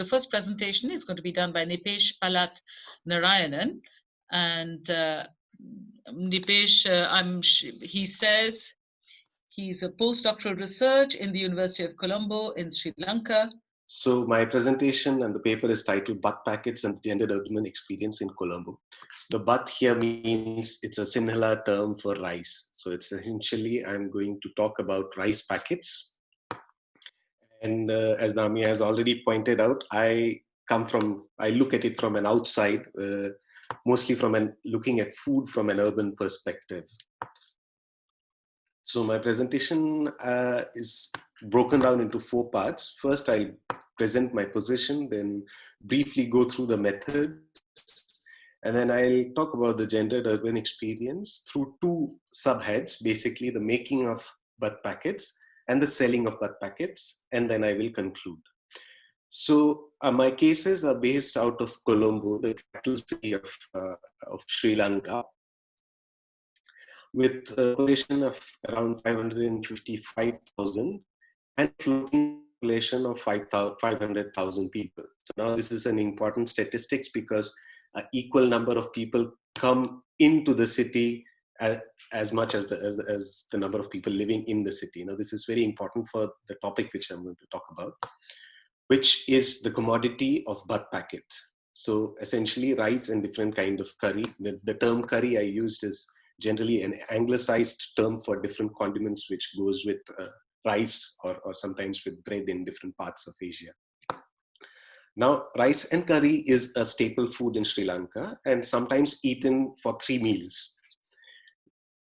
the first presentation is going to be done by Nipesh Palat Narayanan. And Nipesh, he says he's a postdoctoral research in the University of Colombo in Sri Lanka. So my presentation and the paper is titled Butt Packets and Gendered Urban Experience in Colombo. So the butt here means it's a similar term for rice. So it's essentially, I'm going to talk about rice packets. And as Dami has already pointed out, I look at it from an outside, mostly looking at food from an urban perspective. So my presentation is broken down into 4 parts. First, I'll present my position, then briefly go through the methods, and then I'll talk about the gendered urban experience through 2 subheads, basically the making of butt packets and the selling of butt packets, and then I will conclude. So my cases are based out of Colombo, the capital city of Sri Lanka, with a population of around 555,000 and floating population of 500,000 people. So now this is an important statistics because an equal number of people come into the city as much as the number of people living in the city. Now this is very important for the topic which I'm going to talk about, which is the commodity of butt packet. So essentially rice and different kind of curry. The term curry I used is generally an anglicized term for different condiments which goes with rice or sometimes with bread in different parts of Asia. Now, rice and curry is a staple food in Sri Lanka and sometimes eaten for 3 meals.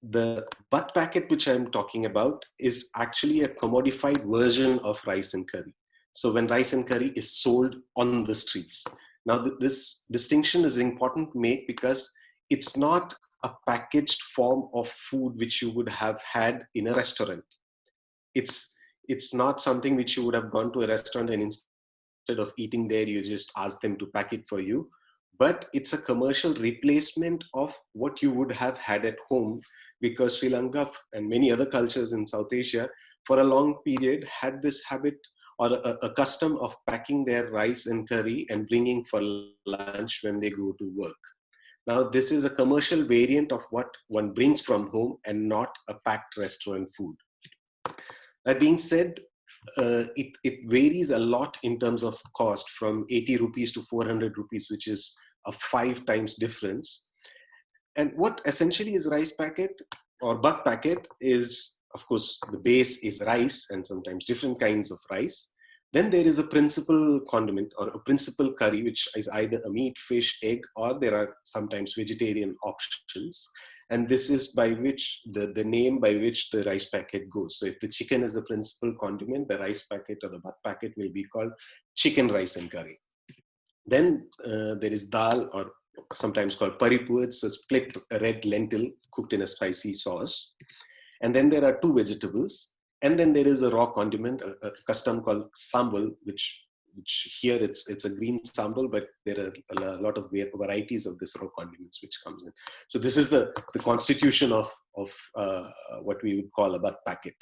The butt packet which I'm talking about is actually a commodified version of rice and curry. So when rice and curry is sold on the streets. Now, this distinction is important to make because it's not a packaged form of food which you would have had in a restaurant. It's not something which you would have gone to a restaurant and instead of eating there, you just ask them to pack it for you. But it's a commercial replacement of what you would have had at home, because Sri Lanka and many other cultures in South Asia for a long period had this habit or a custom of packing their rice and curry and bringing for lunch when they go to work. Now, this is a commercial variant of what one brings from home and not a packed restaurant food. That being said, it varies a lot in terms of cost, from 80 rupees to 400 rupees, which is a 5 times difference. And what essentially is rice packet or butt packet is, of course, the base is rice and sometimes different kinds of rice. Then there is a principal condiment or a principal curry, which is either a meat, fish, egg, or there are sometimes vegetarian options. And this is by which the name by which the rice packet goes. So if the chicken is the principal condiment, the rice packet or the butt packet will be called chicken rice and curry. Then there is dal, or sometimes called paripu. It's a split red lentil cooked in a spicy sauce. And then there are 2 vegetables. And then there is a raw condiment, a custom called sambal, which here it's a green sambal, but there are a lot of varieties of this raw condiments which comes in. So this is the constitution of what we would call a butt packet.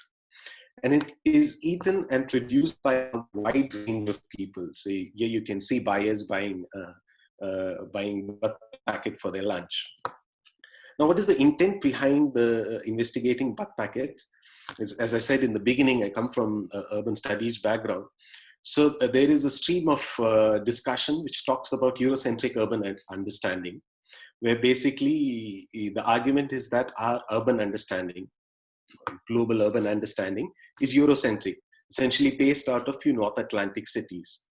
And it is eaten and produced by a wide range of people. So here you can see buyers buying butt packet for their lunch. Now, what is the intent behind the investigating butt packet? As I said in the beginning, I come from urban studies background. So there is a stream of discussion which talks about Eurocentric urban understanding, where basically the argument is that our urban understanding, global urban understanding, is Eurocentric, essentially based out of few North Atlantic cities.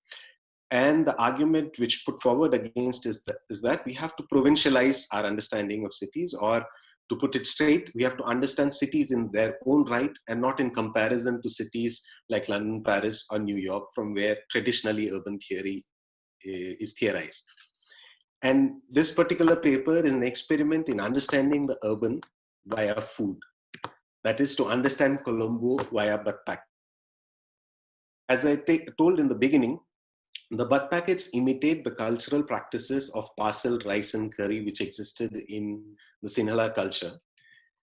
And the argument which put forward against is that we have to provincialize our understanding of cities, or to put it straight, we have to understand cities in their own right and not in comparison to cities like London, Paris, or New York, from where traditionally urban theory is theorized. And this particular paper is an experiment in understanding the urban via food. That is, to understand Colombo via butt packet. As I told in the beginning, the butt packets imitate the cultural practices of parcel rice and curry which existed in the Sinhala culture.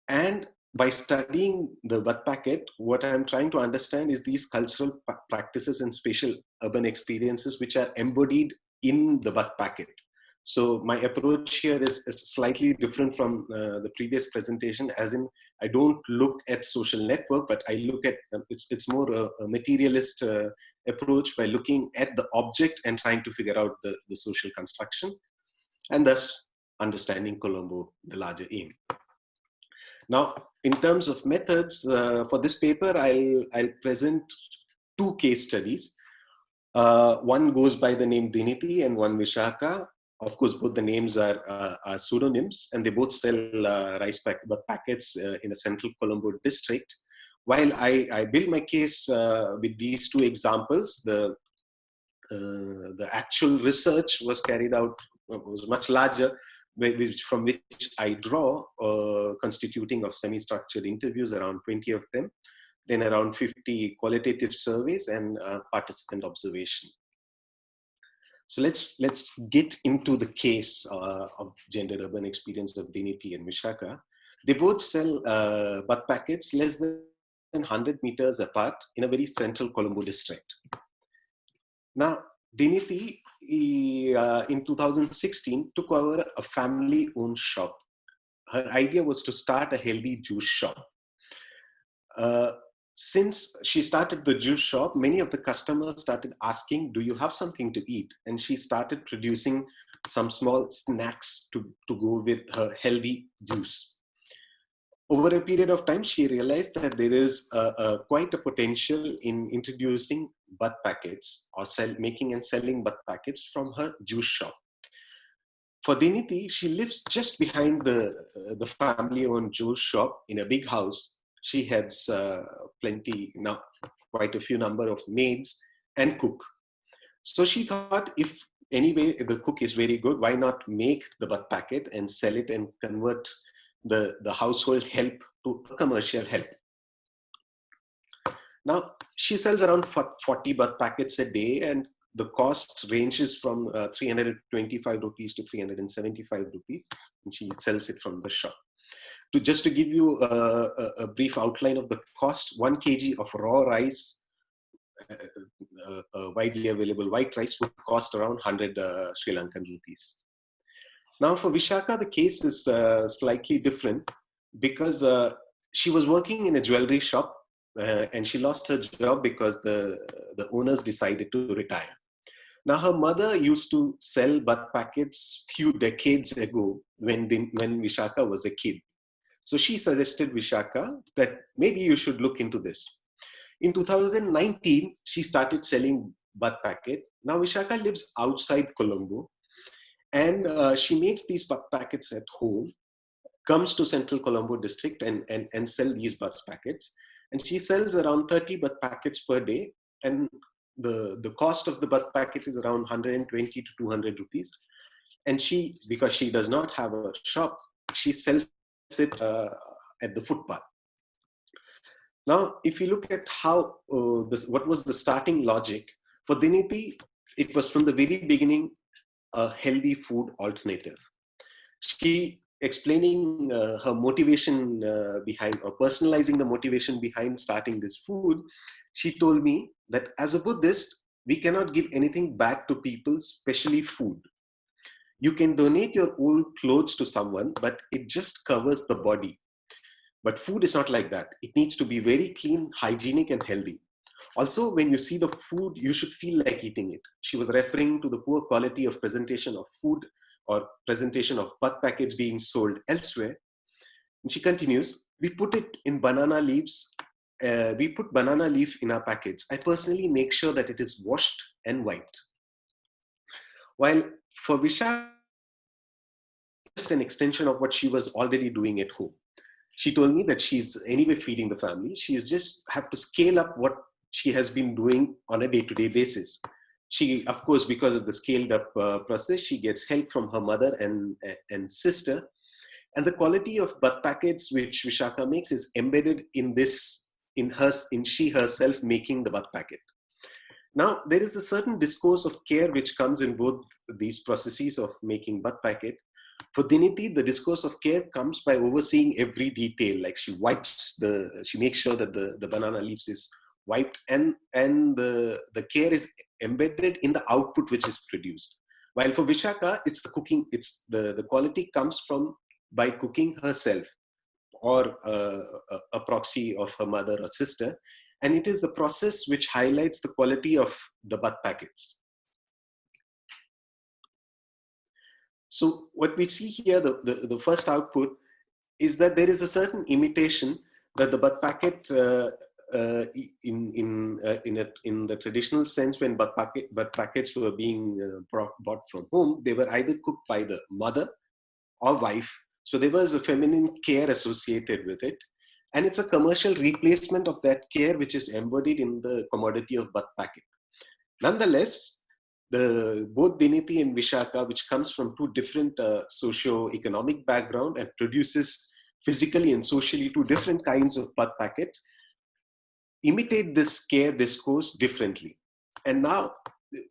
And by studying the butt packet, what I'm trying to understand is these cultural practices and spatial urban experiences which are embodied in the butt packet. So my approach here is slightly different from the previous presentation, as in I don't look at social network, but I look at, it's more a materialist approach by looking at the object and trying to figure out the social construction, and thus understanding Colombo, the larger aim. Now, in terms of methods, for this paper, I'll present two case studies. One goes by the name Diniti and one Vishaka. Of course, both the names are pseudonyms, and they both sell rice packets in a central Colombo district. While I build my case with these two examples, the actual research was carried out, was much larger, from which I draw, constituting of semi-structured interviews, around 20 of them, then around 50 qualitative surveys and participant observation. So let's get into the case of gendered urban experience of Diniti and Vishaka. They both sell butt packets less than 100 meters apart in a very central Colombo district. Now, Diniti, in 2016, took over a family-owned shop. Her idea was to start a healthy juice shop. Since she started the juice shop, many of the customers started asking, do you have something to eat? And she started producing some small snacks to go with her healthy juice. Over a period of time, she realized that there is quite a potential in introducing butt packets, or making and selling butt packets from her juice shop. For Diniti, she lives just behind the family-owned juice shop in a big house. She has quite a few number of maids and cook. So she thought, if anyway the cook is very good, why not make the butt packet and sell it and convert the household help to commercial help. Now, she sells around 40 butt packets a day, and the cost ranges from 325 rupees to 375 rupees, and she sells it from the shop. Just to give you a brief outline of the cost, 1 kg of raw rice, widely available white rice, would cost around 100 Sri Lankan rupees. Now for Vishaka, the case is slightly different, because she was working in a jewelry shop and she lost her job because the owners decided to retire. Now her mother used to sell butt packets few decades ago when Vishaka was a kid. So she suggested Vishaka that maybe you should look into this. In 2019, she started selling butt packet. Now Vishaka lives outside Colombo, and she makes these butt packets at home, comes to central Colombo district and sell these butt packets. And she sells around 30 butt packets per day. And the cost of the butt packet is around 120 to 200 rupees. And she, because she does not have a shop, she sells it at the footpath. Now, if you look at how what was the starting logic for Diniti, it was from the very beginning a healthy food alternative. She explaining her motivation behind, or personalizing the motivation behind starting this food. She told me that as a Buddhist, we cannot give anything back to people, especially food. You can donate your old clothes to someone, but it just covers the body. But food is not like that. It needs to be very clean, hygienic, and healthy. Also, when you see the food, you should feel like eating it. She was referring to the poor quality of presentation of food or presentation of butt packets being sold elsewhere. And she continues, we put it in banana leaves. We put banana leaf in our packets. I personally make sure that it is washed and wiped. While for Vishaka, just an extension of what she was already doing at home. She told me that she's anyway feeding the family. She is just have to scale up what she has been doing on a day-to-day basis. She, of course, because of the scaled up process, she gets help from her mother and sister. And the quality of butt packets which Vishaka makes is embedded in this, in she herself making the butt packet. Now, there is a certain discourse of care which comes in both these processes of making butt packet. For Diniti, the discourse of care comes by overseeing every detail. Like she makes sure that the banana leaves is wiped, and the care is embedded in the output which is produced. While for Vishaka, it's the cooking, the quality comes from by cooking herself, or a proxy of her mother or sister. And it is the process which highlights the quality of the bud packets. So what we see here, the first output, is that there is a certain imitation that the bud packet, in the traditional sense, when bud packets were being bought from home, they were either cooked by the mother or wife. So there was a feminine care associated with it. And it's a commercial replacement of that care which is embodied in the commodity of bud packet. Nonetheless, both Diniti and Vishaka, which comes from two different socio-economic background and produces physically and socially two different kinds of bud packet, imitate this care discourse differently. And now,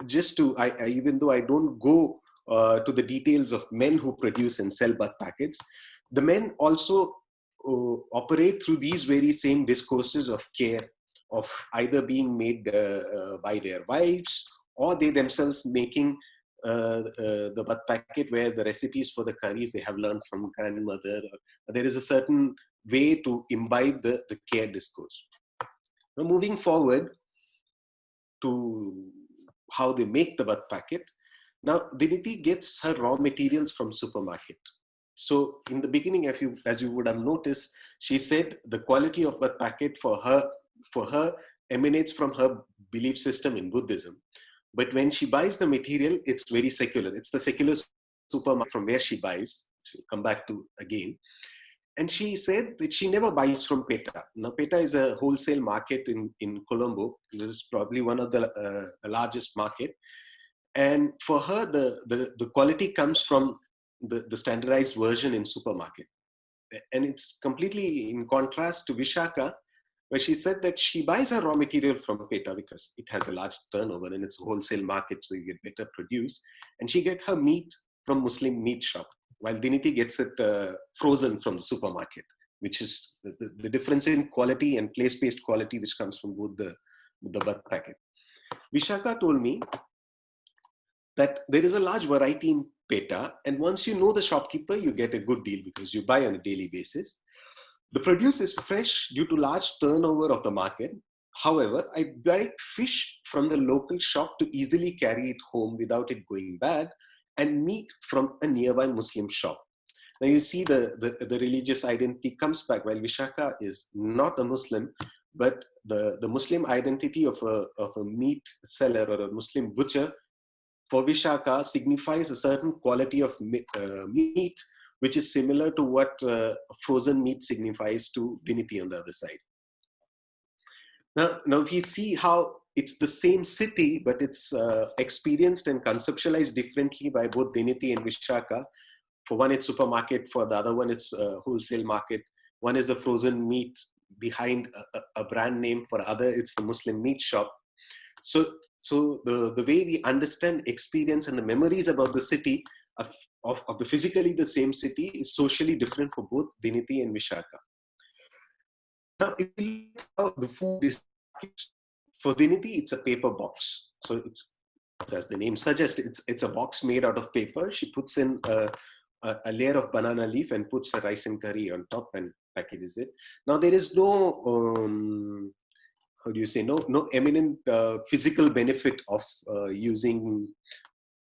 just to, even though I don't go to the details of men who produce and sell bud packets, the men also operate through these very same discourses of care, of either being made by their wives, or they themselves making the bud packet, where the recipes for the curries they have learned from grandmother. There is a certain way to imbibe the care discourse. Now, moving forward to how they make the bud packet. Now, Diniti gets her raw materials from supermarket. So in the beginning, as you would have noticed, she said the quality of bud packet for her emanates from her belief system in Buddhism. But when she buys the material, it's very secular. It's the secular supermarket from where she buys. She'll come back to again. And she said that she never buys from PETA. Now, PETA is a wholesale market in Colombo. It is probably one of the largest market. And for her, the quality comes from the standardized version in supermarket. And it's completely in contrast to Vishaka, where she said that she buys her raw material from PETA because it has a large turnover and it's a wholesale market, so you get better produce. And she gets her meat from Muslim meat shop, while Diniti gets it frozen from the supermarket, which is the difference in quality and place-based quality which comes from both the bud packet. Vishaka told me that there is a large variety in PETA, and once you know the shopkeeper, you get a good deal because you buy on a daily basis. The produce is fresh due to large turnover of the market. However, I buy fish from the local shop to easily carry it home without it going bad, and meat from a nearby Muslim shop. Now you see the religious identity comes back. While Vishaka is not a Muslim, but the Muslim identity of a meat seller or a Muslim butcher for Vishaka signifies a certain quality of meat, which is similar to what frozen meat signifies to Diniti on the other side. Now we see how it's the same city, but it's experienced and conceptualized differently by both Diniti and Vishaka. For one, it's supermarket. For the other one, it's wholesale market. One is the frozen meat behind a brand name. For the other, it's the Muslim meat shop. So the way we understand, experience, and the memories about the city of the physically the same city is socially different for both Diniti and Vishaka. Now, if you look at how the food is packaged, for Diniti, it's a paper box. So it's, as the name suggests, it's a box made out of paper. She puts in a layer of banana leaf and puts the rice and curry on top and packages it. Now, there is no how do you say, no eminent physical benefit of using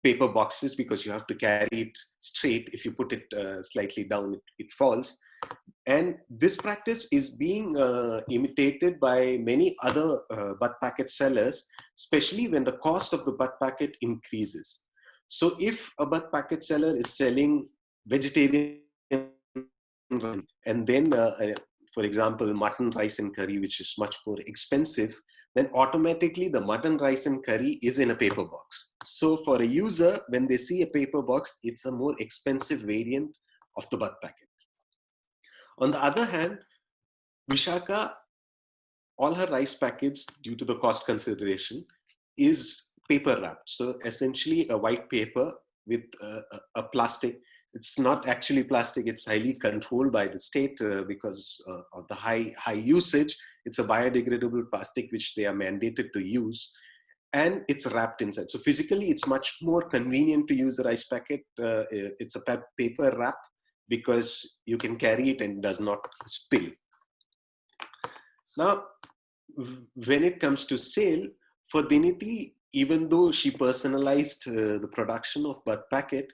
paper boxes, because you have to carry it straight. If you put it slightly down, it falls. And this practice is being imitated by many other bud packet sellers, especially when the cost of the bud packet increases. So if a bud packet seller is selling vegetarian and then for example, mutton, rice and curry, which is much more expensive, then automatically the mutton, rice and curry is in a paper box. So for a user, when they see a paper box, it's a more expensive variant of the bud packet. On the other hand, Vishaka, all her rice packets, due to the cost consideration, is paper wrapped. So essentially a white paper with a plastic It's not actually plastic. It's highly controlled by the state because of the high usage. It's a biodegradable plastic which they are mandated to use, and it's wrapped inside. So physically, it's much more convenient to use a rice packet. It's a paper wrap because you can carry it and it does not spill. Now, when it comes to sale, for Diniti, even though she personalized the production of Bud Packet,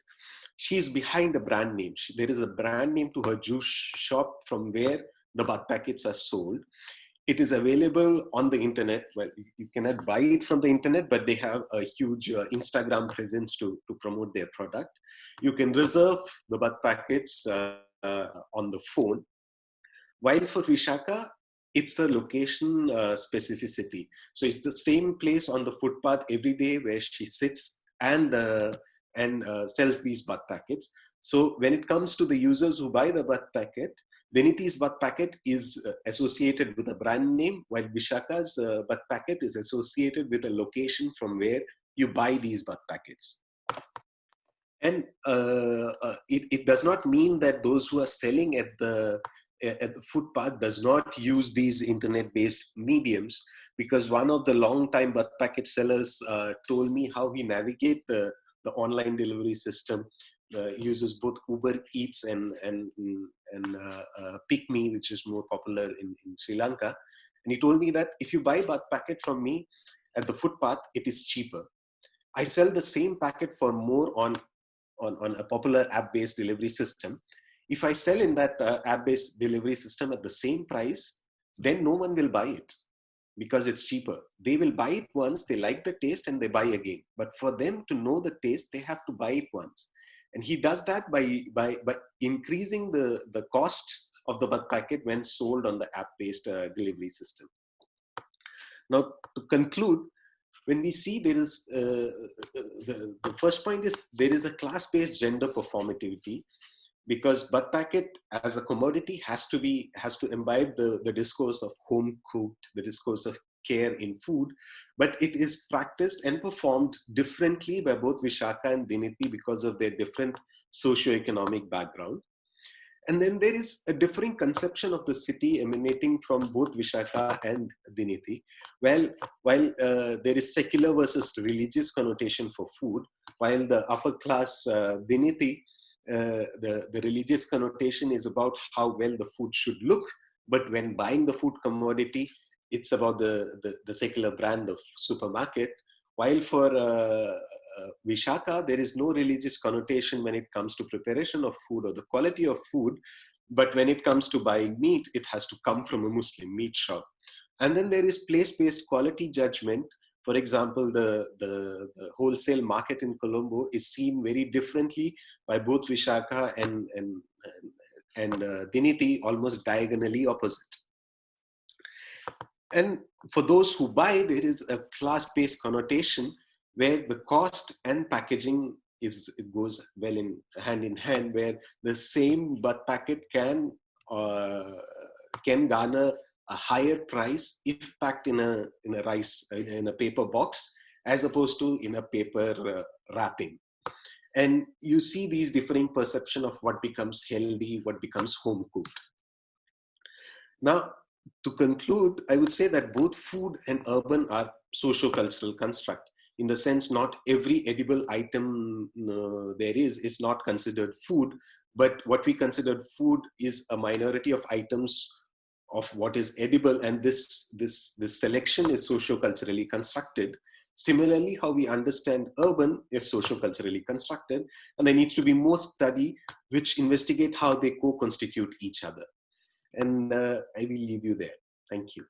she's behind a brand name. There is a brand name to her juice shop from where the Bud Packets are sold. It is available on the internet. Well, you cannot buy it from the internet, but they have a huge Instagram presence to promote their product. You can reserve the Bud Packets on the phone. While for Vishaka, it's the location specificity. So it's the same place on the footpath every day where she sits and sells these Bud Packets. So when it comes to the users who buy the Bud Packet, Diniti's Bud Packet is associated with a brand name, while Vishaka's Bud Packet is associated with a location from where you buy these Bud Packets. And it does not mean that those who are selling at the footpath does not use these internet-based mediums, because one of the long-time Bud Packet sellers told me how he navigate the online delivery system. Uses both Uber Eats and Pick Me, which is more popular in Sri Lanka. And he told me that if you buy Bud Packet from me at the footpath, it is cheaper. I sell the same packet for more on a popular app-based delivery system. If I sell in that app-based delivery system at the same price, then no one will buy it because it's cheaper. They will buy it once, they like the taste, and they buy again. But for them to know the taste, they have to buy it once. And he does that by increasing the cost of the Bud Packet when sold on the app-based delivery system. Now, to conclude, when we see there is, the first point is there is a class-based gender performativity, because Bud Packet as a commodity has to imbibe the discourse of home cooked, the discourse of care in food, but it is practiced and performed differently by both Vishaka and Diniti because of their different socioeconomic background. And then there is a differing conception of the city emanating from both Vishaka and Diniti. While there is secular versus religious connotation for food, while the upper class Diniti, the religious connotation is about how well the food should look, but when buying the food commodity, it's about the secular brand of supermarket. While for Vishaka, there is no religious connotation when it comes to preparation of food or the quality of food, but when it comes to buying meat, it has to come from a Muslim meat shop. And then there is place-based quality judgment. For example, the wholesale market in Colombo is seen very differently by both Vishaka and Diniti, almost diagonally opposite. And for those who buy, there is a class-based connotation where the cost and packaging goes well hand in hand, where the same Bud Packet can garner a higher price if packed in a paper box as opposed to in a paper wrapping. And you see these differing perception of what becomes healthy, what becomes home cooked. Now, to conclude, I would say that both food and urban are socio-cultural construct. In the sense, not every edible item there is not considered food, but what we consider food is a minority of items of what is edible, and this selection is socio-culturally constructed. Similarly, how we understand urban is socio-culturally constructed, and there needs to be more study which investigate how they co-constitute each other. And I will leave you there. Thank you.